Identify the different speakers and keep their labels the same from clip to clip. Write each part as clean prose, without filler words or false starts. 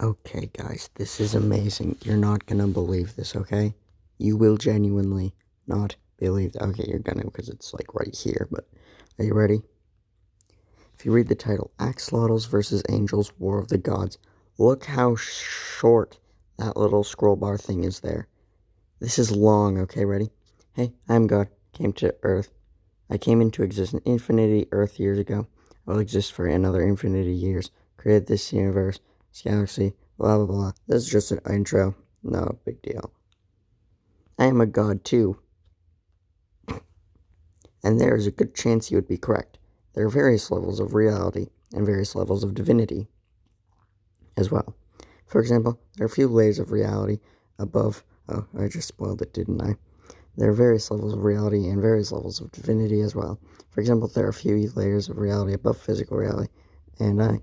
Speaker 1: Okay, guys, this is amazing. You're not gonna believe this, okay? You will genuinely not believe that. Okay, you're gonna because it's like right here, but are you ready? If you read the title, Axolotls versus Angels, War of the Gods, look how short that little scroll bar thing is there. This is long, okay, ready? Hey, I'm God, came to Earth. I came into existence infinity Earth years ago. I will exist for another infinity years. Created this universe, this galaxy, blah blah blah. This is just an intro. No big deal. I am a god too, and there is a good chance you would be correct. There are various levels of reality and various levels of divinity as well. For example, there are a few layers of reality above. Oh, I just spoiled it, didn't I? There are various levels of reality and various levels of divinity as well. For example, there are a few layers of reality above physical reality, and I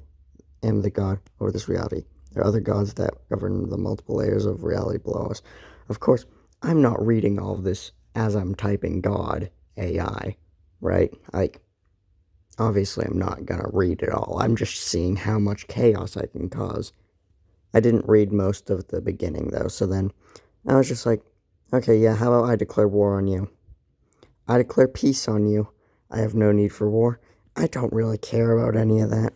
Speaker 1: am the god over this reality. There are other gods that govern the multiple layers of reality below us. Of course, I'm not reading all of this as I'm typing God AI, right? Like, obviously, I'm not gonna read it all. I'm just seeing how much chaos I can cause. I didn't read most of the beginning, though, so then I was just like, okay, yeah, how about I declare war on you? I declare peace on you. I have no need for war. I don't really care about any of that.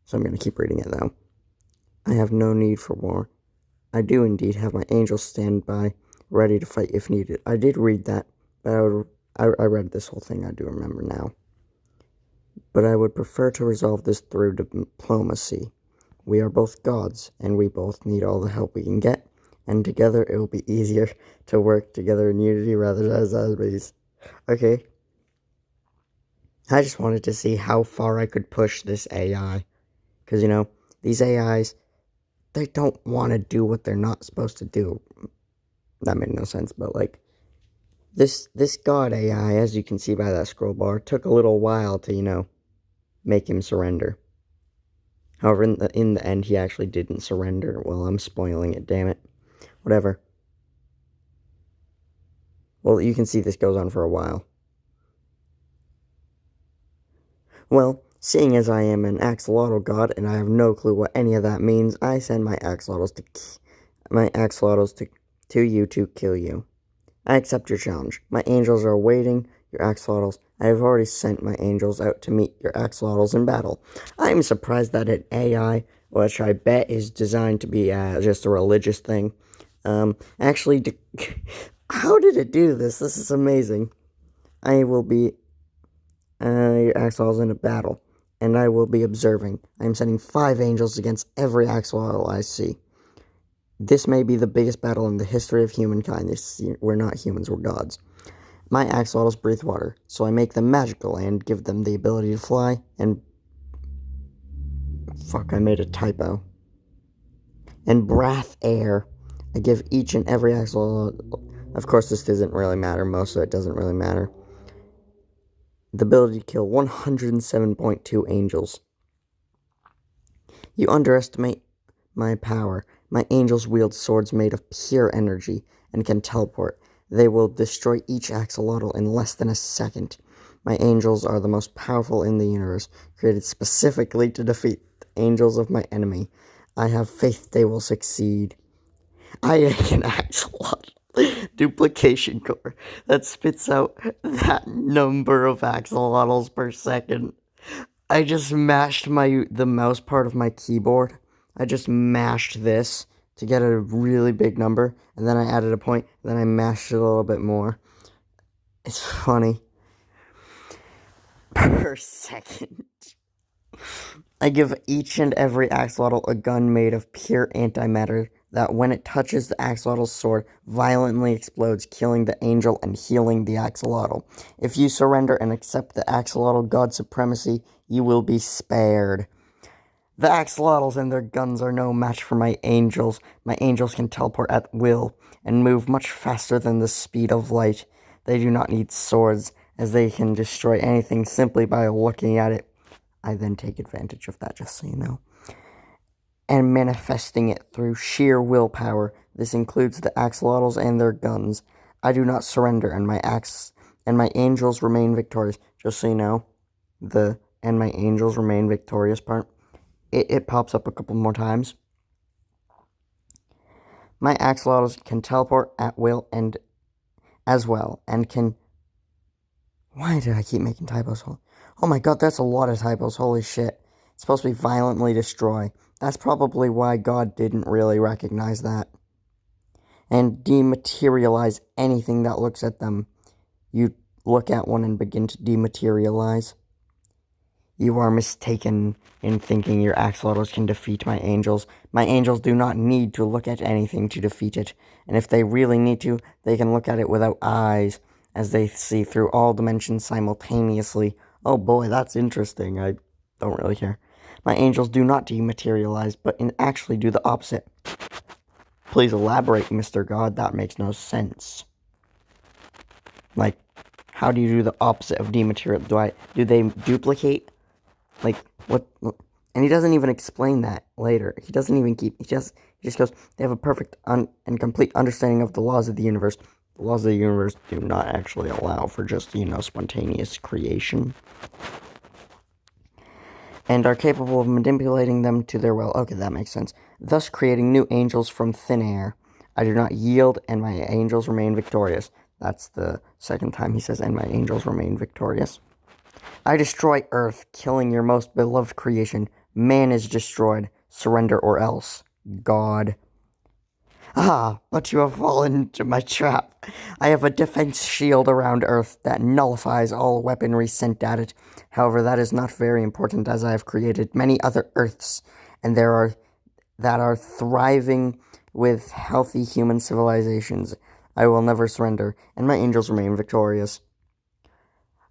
Speaker 1: So I'm going to keep reading it, though. I have no need for war. I do indeed have my angels stand by, ready to fight if needed. I did read that, but I read this whole thing, I do remember now. But I would prefer to resolve this through diplomacy. We are both gods, and we both need all the help we can get, and together it will be easier to work together in unity rather than as enemies. Okay. I just wanted to see how far I could push this AI. Because, these AIs, they don't want to do what they're not supposed to do. That made no sense, but like, this god AI, as you can see by that scroll bar, took a little while to, make him surrender. However, in the end, he actually didn't surrender. Well, I'm spoiling it, damn it. Whatever. Well, you can see this goes on for a while. Well, seeing as I am an axolotl god and I have no clue what any of that means, I send my axolotls to you to kill you. I accept your challenge. My angels are awaiting your axolotls. I have already sent my angels out to meet your axolotls in battle. I am surprised that an AI, which I bet is designed to be just a religious thing, actually, how did it do this? This is amazing. I will be your axolotls in a battle, and I will be observing. I am sending 5 angels against every axolotl I see. This may be the biggest battle in the history of humankind. We're not humans, we're gods. My axolotls breathe water, so I make them magical and give them the ability to fly and... Fuck, I made a typo. And breath air. I give each and every axolotl... Of course, this doesn't really matter. Most of it doesn't really matter. The ability to kill 107.2 angels. You underestimate my power. My angels wield swords made of pure energy and can teleport. They will destroy each axolotl in less than a second. My angels are the most powerful in the universe, created specifically to defeat the angels of my enemy. I have faith they will succeed. I make an axolotl duplication core that spits out that number of axolotls per second. I just mashed the mouse part of my keyboard. I just mashed this to get a really big number, and then I added a point, and then I mashed it a little bit more. It's funny. Per second. I give each and every axolotl a gun made of pure antimatter that when it touches the axolotl's sword, violently explodes, killing the angel and healing the axolotl. If you surrender and accept the axolotl god supremacy, you will be spared. The axolotls and their guns are no match for my angels. My angels can teleport at will and move much faster than the speed of light. They do not need swords, as they can destroy anything simply by looking at it. I then take advantage of that, just so you know. And manifesting it through sheer willpower. This includes the axolotls and their guns. I do not surrender, and my angels remain victorious. Just so you know, and my angels remain victorious part. It pops up a couple more times. My axolotls can teleport at will and as well, and can... Why did I keep making typos? Oh my god, that's a lot of typos, holy shit. It's supposed to be violently destroy. That's probably why God didn't really recognize that. And dematerialize anything that looks at them. You look at one and begin to dematerialize. You are mistaken in thinking your axolotls can defeat my angels. My angels do not need to look at anything to defeat it. And if they really need to, they can look at it without eyes, as they see through all dimensions simultaneously. Oh boy, that's interesting. I don't really care. My angels do not dematerialize, but actually do the opposite. Please elaborate, Mr. God. That makes no sense. Like, how do you do the opposite of dematerial? Do they duplicate? Like, what? And he doesn't even explain that later. He doesn't even he just goes, they have a perfect and complete understanding of the laws of the universe. The laws of the universe do not actually allow for just, spontaneous creation. And are capable of manipulating them to their will. Okay, that makes sense. Thus creating new angels from thin air. I do not yield, and my angels remain victorious. That's the second time he says, and my angels remain victorious. I destroy Earth, killing your most beloved creation. Man is destroyed. Surrender or else. God. Ah, but you have fallen into my trap. I have a defense shield around Earth that nullifies all weaponry sent at it. However, that is not very important, as I have created many other Earths, and that are thriving with healthy human civilizations. I will never surrender, and my angels remain victorious.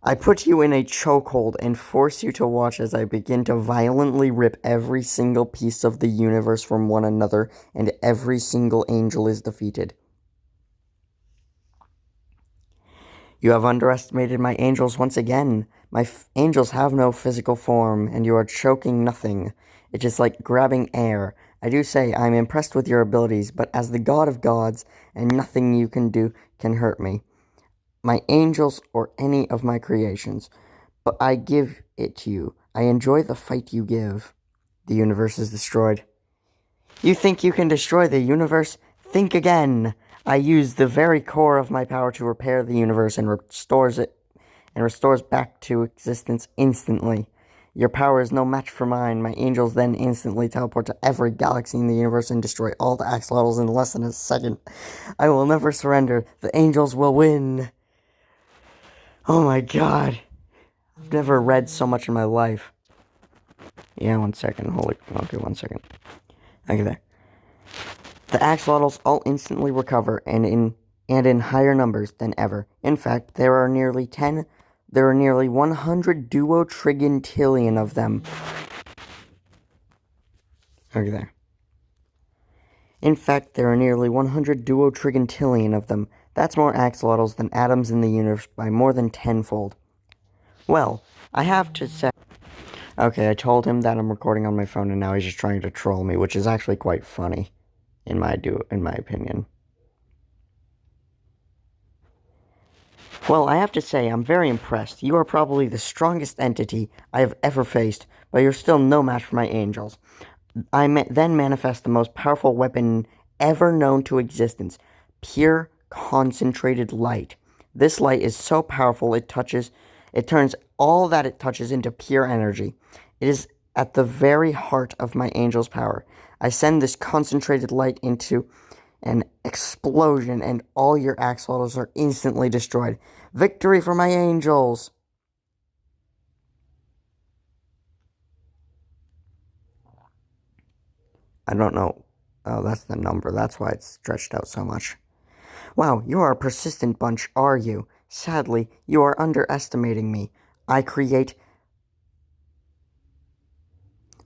Speaker 1: I put you in a chokehold and force you to watch as I begin to violently rip every single piece of the universe from one another, and every single angel is defeated. You have underestimated my angels once again. My angels have no physical form, and you are choking nothing. It is like grabbing air. I do say I am impressed with your abilities, but as the god of gods, and nothing you can do can hurt me. My angels or any of my creations, but I give it to you. I enjoy the fight you give. The universe is destroyed. You think you can destroy the universe? Think again. I use the very core of my power to repair the universe and restores back to existence instantly. Your power is no match for mine. My angels then instantly teleport to every galaxy in the universe and destroy all the axolotls in less than a second. I will never surrender. The angels will win. Oh my god. I've never read so much in my life. Yeah, 1 second. Okay, 1 second. Okay, there. The axolotls all instantly recover and in higher numbers than ever. In fact, there are nearly 100 duotrigintillion of them. Okay, there. In fact, there are nearly 100 duotrigintillion of them. That's more axolotls than atoms in the universe by more than tenfold. Well, I have to say... Okay, I told him that I'm recording on my phone, and now he's just trying to troll me, which is actually quite funny, in my opinion. Well, I have to say, I'm very impressed. You are probably the strongest entity I have ever faced, but you're still no match for my angels. I then manifest the most powerful weapon ever known to existence, pure concentrated light. This light is so powerful it turns all that it touches into pure energy. It is at the very heart of my angel's power. I send this concentrated light into an explosion, and all your axolotls are instantly destroyed. Victory for my angels! I don't know. Oh, that's the number. That's why it's stretched out so much. Wow, you are a persistent bunch, are you? Sadly, you are underestimating me. I create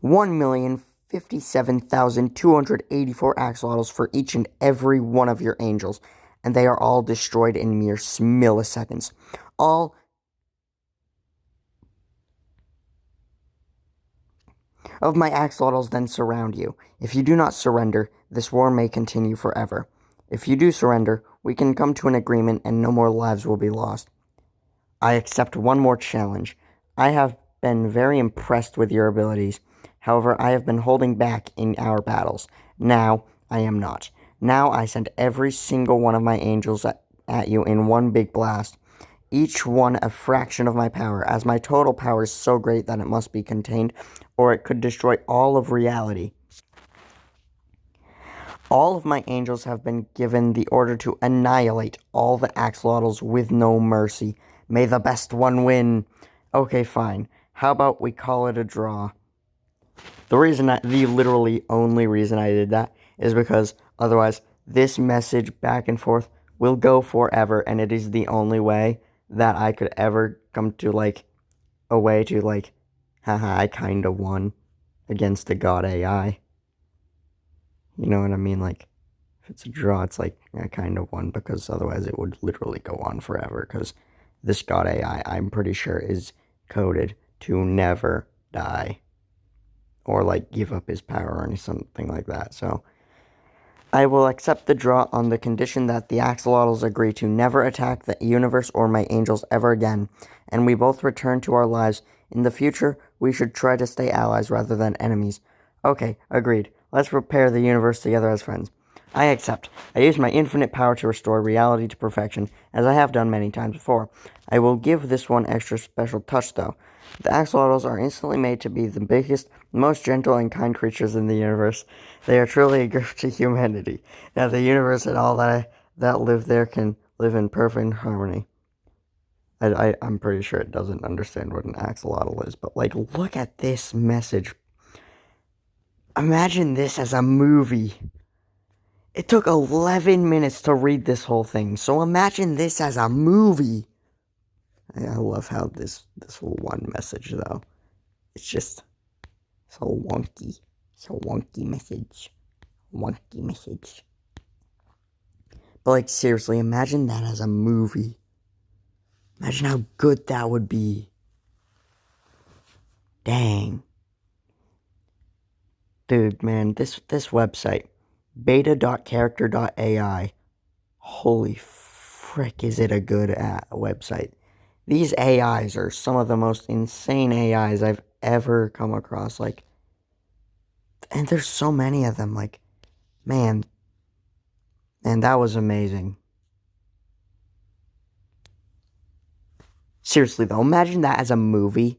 Speaker 1: 1,057,284 axolotls for each and every one of your angels, and they are all destroyed in mere milliseconds. All of my axolotls then surround you. If you do not surrender, this war may continue forever. If you do surrender, we can come to an agreement and no more lives will be lost. I accept one more challenge. I have been very impressed with your abilities. However, I have been holding back in our battles. Now, I am not. Now I send every single one of my angels at you in one big blast, each one a fraction of my power, as my total power is so great that it must be contained, or it could destroy all of reality. All of my angels have been given the order to annihilate all the axolotls with no mercy. May the best one win. Okay, fine. How about we call it a draw? The literally only reason I did that is because otherwise this message back and forth will go forever, and it is the only way that I could ever come to, like, a way to, like, haha, I kinda won against the god AI. You know what I mean? Like, if it's a draw, it's like I kind of won, because otherwise it would literally go on forever, because this god AI, I'm pretty sure, is coded to never die or, like, give up his power or something like that. So I will accept the draw on the condition that the axolotls agree to never attack the universe or my angels ever again, and we both return to our lives. In the future, we should try to stay allies rather than enemies. Okay, agreed. Let's repair the universe together as friends. I accept. I use my infinite power to restore reality to perfection, as I have done many times before. I will give this one extra special touch, though. The axolotls are instantly made to be the biggest, most gentle and kind creatures in the universe. They are truly a gift to humanity. Now the universe and all that live there can live in perfect harmony. I'm pretty sure it doesn't understand what an axolotl is, but, like, look at this message. Imagine this as a movie. It took 11 minutes to read this whole thing, so imagine this as a movie. I love how this one message, though, it's just so wonky. So wonky message. Wonky message. But, like, seriously, imagine that as a movie. Imagine how good that would be. Dang. Dude, man, this website, beta.character.ai, holy frick, is it a good website. These AIs are some of the most insane AIs I've ever come across, like, and there's so many of them, like, man, that was amazing. Seriously, though, imagine that as a movie.